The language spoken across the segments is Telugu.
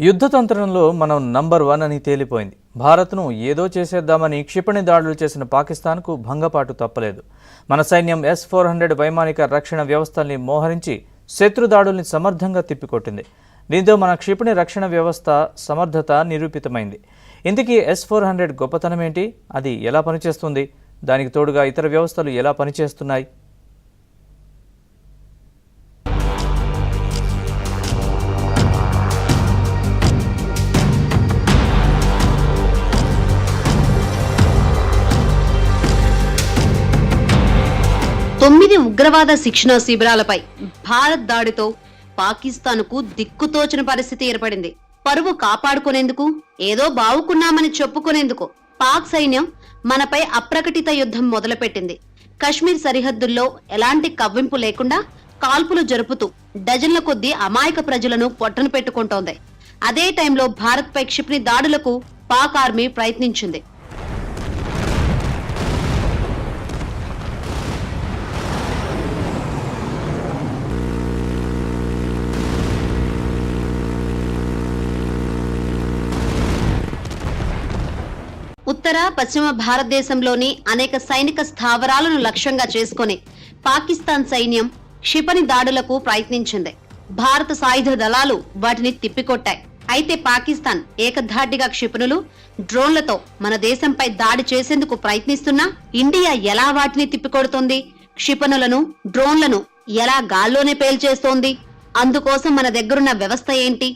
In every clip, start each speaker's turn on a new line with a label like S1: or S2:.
S1: యుద్ధతంత్రంలో మనం నంబర్ 1 అని తేలిపోయింది. భారత్ను ఏదో చేసేద్దామని క్షిపణి దాడులు చేసిన పాకిస్తాన్కు భంగపాటు తప్పలేదు. మన సైన్యం S-400 వైమానిక రక్షణ వ్యవస్థల్ని మోహరించి శత్రు దాడుల్ని సమర్థంగా తిప్పికొట్టింది. దీంతో మన క్షిపణి రక్షణ వ్యవస్థ సమర్థత నిరూపితమైంది. ఇందుకీ S-400 గొప్పతనం ఏంటి? అది ఎలా పనిచేస్తుంది? దానికి తోడుగా ఇతర వ్యవస్థలు ఎలా పనిచేస్తున్నాయి?
S2: తొమ్మిది ఉగ్రవాద శిక్షణ శిబిరాలపై భారత్ దాడితో పాకిస్తాన్కు దిక్కుతోచని పరిస్థితి ఏర్పడింది. పరువు కాపాడుకునేందుకు, ఏదో బావుకున్నామని చెప్పుకునేందుకు పాక్ సైన్యం మనపై అప్రకటిత యుద్ధం మొదలుపెట్టింది. కశ్మీర్ సరిహద్దుల్లో ఎలాంటి కవ్వింపు లేకుండా కాల్పులు జరుపుతూ డజన్ల కొద్దీ అమాయక ప్రజలను పొట్టను పెట్టుకుంటోంది. అదే టైంలో భారత్ పై క్షిపణి దాడులకు పాక్ ఆర్మీ ప్రయత్నించింది. ఉత్తర పశ్చిమ భారతదేశంలోని అనేక సైనిక స్థావరాలను లక్ష్యంగా చేసుకుని పాకిస్తాన్ సైన్యం క్షిపణి దాడులకు ప్రయత్నించింది. భారత సాయుధ దళాలు వాటిని తిప్పికొట్టాయి. అయితే పాకిస్తాన్ ఏకధాటిగా క్షిపణులు, డ్రోన్లతో మన దేశంపై దాడి చేసేందుకు ప్రయత్నిస్తున్నా ఇండియా ఎలా వాటిని తిప్పికొడుతోంది? క్షిపణులను, డ్రోన్లను ఎలా గాల్లోనే పేల్చేస్తోంది? అందుకోసం మన దగ్గరున్న వ్యవస్థ ఏంటి?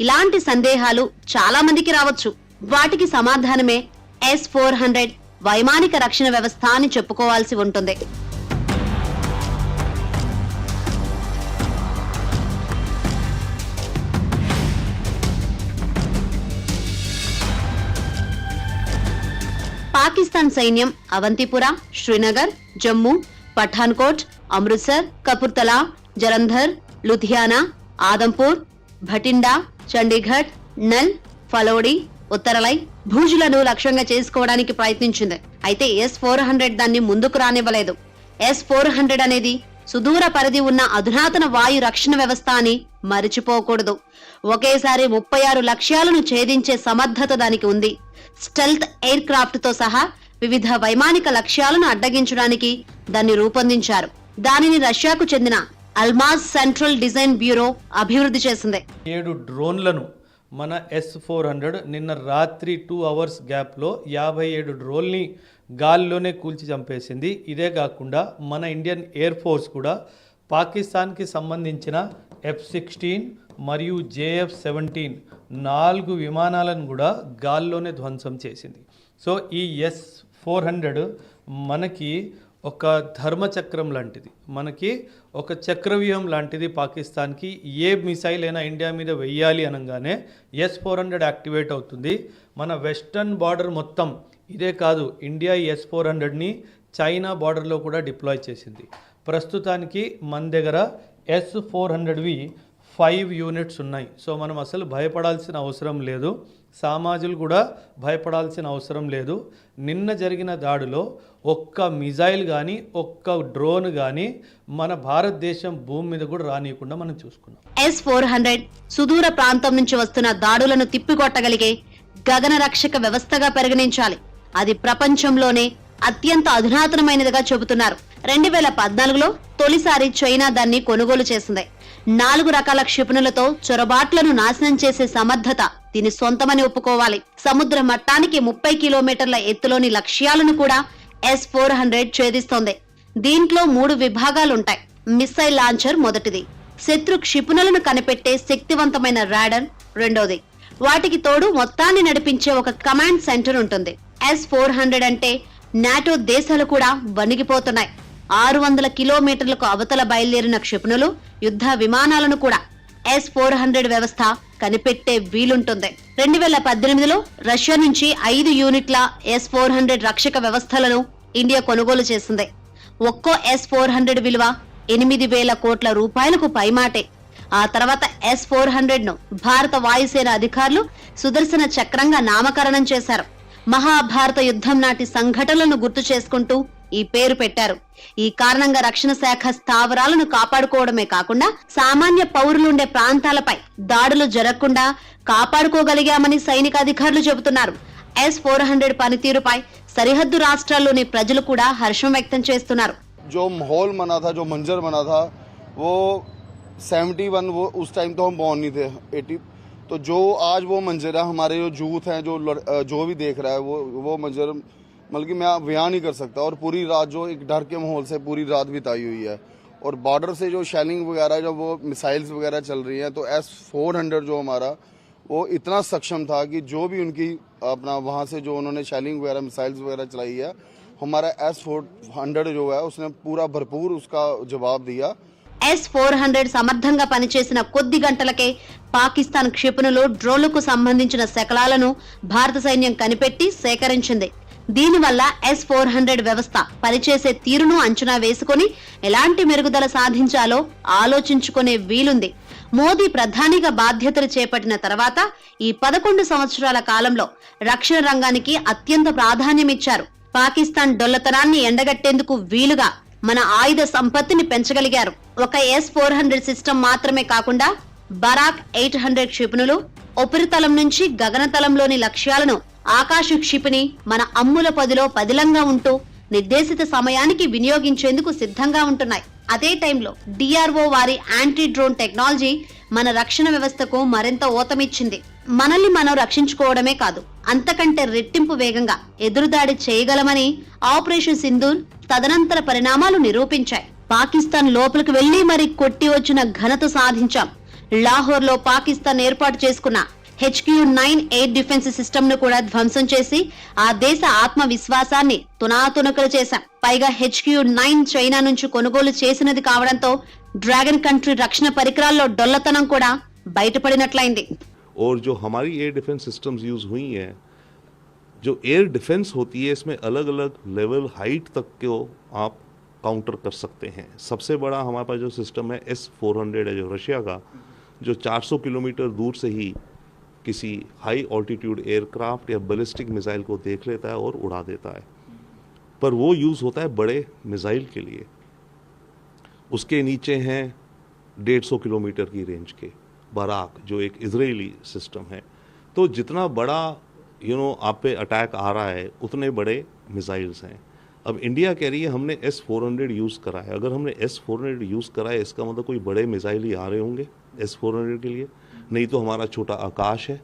S2: ఇలాంటి సందేహాలు చాలా మందికి రావచ్చు. వాటికి సమాధానమే S-400 వైమానిక రక్షణ వ్యవస్థ అని చెప్పుకోవాల్సి ఉంటుంది. పాకిస్తాన్ సైన్యం అవంతిపురా, శ్రీనగర్, జమ్మూ, పఠాన్కోట్, అమృత్సర్, కపుర్తలా, జలంధర్, లుధియానా, ఆదంపూర్, భటిండా, చండీగఢ్, నల్, ఫలోడి, ఉత్తరలై, భూజులను లక్ష్యంగా చేసుకోవడానికి ప్రయత్నించింది. అయితే S-400 దాన్ని ముందుకు రానివ్వలేదు. S-400 అనేది సుదూర పరిధి ఉన్న అధునాతన వాయు రక్షణ వ్యవస్థ అని మరిచిపోకూడదు. ఒకేసారి 36 లక్ష్యాలను ఛేదించే సమర్థత దానికి ఉంది. స్టెల్త్ ఎయిర్ క్రాఫ్ట్ తో సహా వివిధ వైమానిక లక్ష్యాలను అడ్డగించడానికి దాన్ని రూపొందించారు. దానిని రష్యాకు చెందిన అల్మాజ్ సెంట్రల్ డిజైన్ బ్యూరో అభివృద్ధి చేసింది.
S3: 7 డ్రోన్లను మన S-400 నిన్న రాత్రి 2 అవర్స్ గ్యాప్లో 57 డ్రోన్ని గాల్లోనే కూల్చి చంపేసింది. ఇదే కాకుండా మన ఇండియన్ ఎయిర్ ఫోర్స్ కూడా పాకిస్తాన్కి సంబంధించిన F-16 మరియు JF-17 4 విమానాలను కూడా గాల్లోనే ధ్వంసం చేసింది. సో ఈ S-400 మనకి ఒక ధర్మచక్రం లాంటిది, మనకి ఒక చక్రవ్యూహం లాంటిది. పాకిస్తాన్కి ఏ మిసైల్ అయినా ఇండియా మీద వెయ్యాలి అనగానే S-400 యాక్టివేట్ అవుతుంది. మన వెస్టర్న్ బార్డర్ మొత్తం ఇదే కాదు, ఇండియా S-400ని చైనా బార్డర్లో కూడా డిప్లాయ్ చేసింది. ప్రస్తుతానికి మన దగ్గర S-400వి 5 యూనిట్స్ ఉన్నాయి. సో మనం అసలు భయపడాల్సిన అవసరం లేదు, సామాజులు కూడా భయపడాల్సిన అవసరం లేదు. నిన్న జరిగిన దాడిలో ఒక్క మిజైల్ కానీ ఒక్క డ్రోన్ కానీ మన భారతదేశం భూమి మీద కూడా రానియకుండా మనం చూసుకున్నాం.
S2: S-400 సుదూర ప్రాంతం నుంచి వస్తున్న దాడులను తిప్పికొట్టగలిగే గగన రక్షక వ్యవస్థగా పరిగణించాలి. అది ప్రపంచంలోనే అత్యంత అధునాతనమైనదిగా చెబుతున్నారు. 2014లో తొలిసారి చైనా దాన్ని కొనుగోలు చేసింది. 4 రకాల క్షిపణులతో చొరబాట్లను నాశనం చేసే సమర్థత దీని సొంతమని ఒప్పుకోవాలి. సముద్ర మట్టానికి 30 కిలోమీటర్ల ఎత్తులోని లక్ష్యాలను కూడా S-400 ఛేదిస్తోంది. దీంట్లో 3 విభాగాలుంటాయి. మిస్సైల్ లాంచర్ మొదటిది, శత్రు క్షిపణులను కనిపెట్టే శక్తివంతమైన రాడర్ రెండోది. వాటికి తోడు మొత్తాన్ని నడిపించే ఒక కమాండ్ సెంటర్ ఉంటుంది. S-400 అంటే నాటో దేశాలు కూడా వణిగిపోతున్నాయి. 600 కిలోమీటర్లకు అవతల బయలుదేరిన క్షిపణులు, యుద్ధ విమానాలను కూడా S-400 వ్యవస్థ కనిపెట్టే వీలుంటుంది. 2018లో రష్యా నుంచి 5 యూనిట్ల S-400 రక్షక వ్యవస్థలను ఇండియా కొనుగోలు చేసింది. ఒక్కో S-400 విలువ 8,000 కోట్ల రూపాయలకు పైమాటే. ఆ తర్వాత S-400ను భారత వాయుసేన అధికారులు సుదర్శన చక్రంగా నామకరణం చేశారు. మహాభారత యుద్ధం నాటి సంఘటనలను గుర్తు చేసుకుంటూ ఈ పేరు పెట్టారు. ఈ కారణంగా రక్షణ శాఖ స్థావరాలను కాపాడుకోవడమే కాకుండా సామాన్య పౌరులుండే ప్రాంతాలపై దాడులు జరగకుండా కాపాడుకోగలిగామని సైనిక అధికారులు చెబుతున్నారు. S-400 పనితీరుపై సరిహద్దు రాష్ట్రాల్లోని ప్రజలు కూడా హర్షం వ్యక్తం చేస్తున్నారు.
S4: जो माहौल बना था, जो मंजर बना था, वो 71 वो उस टाइम तो हम बॉर्न नहीं थे 80, तो जो आज वो मंजर है, हमारे जो यूथ हैं, जो भी देख रहा है वो मंजर मतलब कि मैं बयान नहीं कर सकता. और पूरी रात जो एक डर के माहौल से पूरी रात बिताई हुई है, और बॉर्डर से जो शेलिंग वगैरह जब वो मिसाइल्स वगैरह चल रही हैं, तो S-400 जो हमारा वो इतना सक्षम था कि जो भी उनकी अपना वहाँ से जो उन्होंने शेलिंग वगैरह मिसाइल्स वगैरह चलाई है, हमारा S-400 जो है उसने पूरा भरपूर उसका जवाब दिया.
S2: S-400 సమర్థంగా పనిచేసిన కొద్ది గంటలకే పాకిస్తాన్ క్షిపణులు, డ్రోన్లకు సంబంధించిన శకలాలను భారత సైన్యం కనిపెట్టి సేకరించింది. దీనివల్ల S-400 వ్యవస్థ పనిచేసే తీరును అంచనా వేసుకుని ఎలాంటి మెరుగుదల సాధించాలో ఆలోచించుకునే వీలుంది. మోదీ ప్రధానిగా బాధ్యతలు చేపట్టిన తర్వాత ఈ 11 సంవత్సరాల కాలంలో రక్షణ రంగానికి అత్యంత ప్రాధాన్యమిచ్చారు. పాకిస్తాన్ డొల్లతనాన్ని ఎండగట్టేందుకు వీలుగా మన ఆయుధ సంపత్తిని పెంచగలిగారు. ఒక S-400 సిస్టమ్ మాత్రమే కాకుండా బరాక్ 800 క్షిపణులు ఉపరితలం నుంచి గగనతలంలోని లక్ష్యాలను ఆకాశ క్షిపణి మన అమ్ముల పదిలో పదిలంగా ఉంటూ నిర్దేశిత సమయానికి వినియోగించేందుకు సిద్ధంగా ఉంటున్నాయి. అదే టైంలో DRO వారి యాంటీ డ్రోన్ టెక్నాలజీ మన రక్షణ వ్యవస్థకు మరింత ఊతమిచ్చింది. మనల్ని మనం రక్షించుకోవడమే కాదు, అంతకంటే రెట్టింపు వేగంగా ఎదురుదాడి చేయగలమని ఆపరేషన్ సింధూర్ తదనంతర పరిణామాలు నిరూపించాయి. పాకిస్తాన్ లోపలికి వెళ్లి మరి కొట్టి వచ్చిన ఘనత సాధించాం. లాహోర్ లో పాకిస్తాన్ ఏర్పాటు చేసుకున్న HQ-9 ఎయిర్ డిఫెన్స్ సిస్టమ్ ను కూడా ధ్వంసం చేసి ఆ దేశ ఆత్మవిశ్వాసాన్ని తునాతునకలు చేశాం. పైగా HQ-9 చైనా నుంచి కొనుగోలు చేసినది కావడంతో డ్రాగన్ కంట్రీ రక్షణ పరికరాల్లో డొల్లతనం కూడా బయటపడినట్లయింది.
S5: और जो हमारी एयर डिफेंस सिस्टम्स यूज़ हुई हैं, जो एयर डिफेंस होती है इसमें अलग अलग लेवल हाइट तक को आप काउंटर कर सकते हैं. सबसे बड़ा हमारे पास जो सिस्टम है S-400 है, जो रशिया का, जो 400 किलोमीटर दूर से ही किसी हाई ऑल्टीट्यूड एयरक्राफ्ट या बैलिस्टिक मिसाइल को देख लेता है और उड़ा देता है. पर वो यूज़ होता है बड़े मिसाइल के लिए. उसके नीचे हैं 150 किलोमीटर की रेंज के बराक, जो एक इजरायली सिस्टम है. तो जितना बड़ा आप पे अटैक आ रहा है उतने बड़े मिसाइल्स हैं. अब इंडिया कह रही है हमने S-400 यूज़ करा है. अगर हमने S-400 यूज़ करा है इसका मतलब कोई बड़े मिसाइल ही आ रहे होंगे S-400 के लिए. नहीं तो हमारा छोटा आकाश है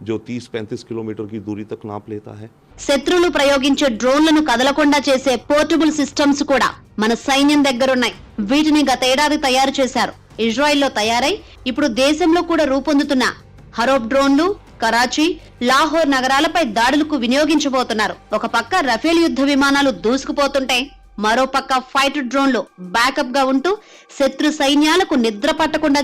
S5: जो 30-35 किलोमीटर की दूरी तक नाप लेता है.
S2: శత్రువులు ప్రయోగించే డ్రోన్లను కదలకుండా చేసే పోర్టబుల్ సిస్టమ్స్ కూడా మన సైన్యం దగ్గరున్నాయి. వీటిని గత ఏడాది తయారు చేశారు. ఇజ్రాయెల్లో తయారై ఇప్పుడు దేశంలో కూడా రూపొందుతున్న హరోప్ డ్రోన్లు కరాచీ, లాహోర్ నగరాలపై దాడులకు వినియోగించబోతున్నారు. ఒక పక్క రఫేల్ యుద్ధ విమానాలు దూసుకుపోతుంటే మరో పక్క ఫైటర్ డ్రోన్లు బ్యాకప్ గా ఉంటూ శత్రు సైన్యాలకు నిద్ర పట్టకుండా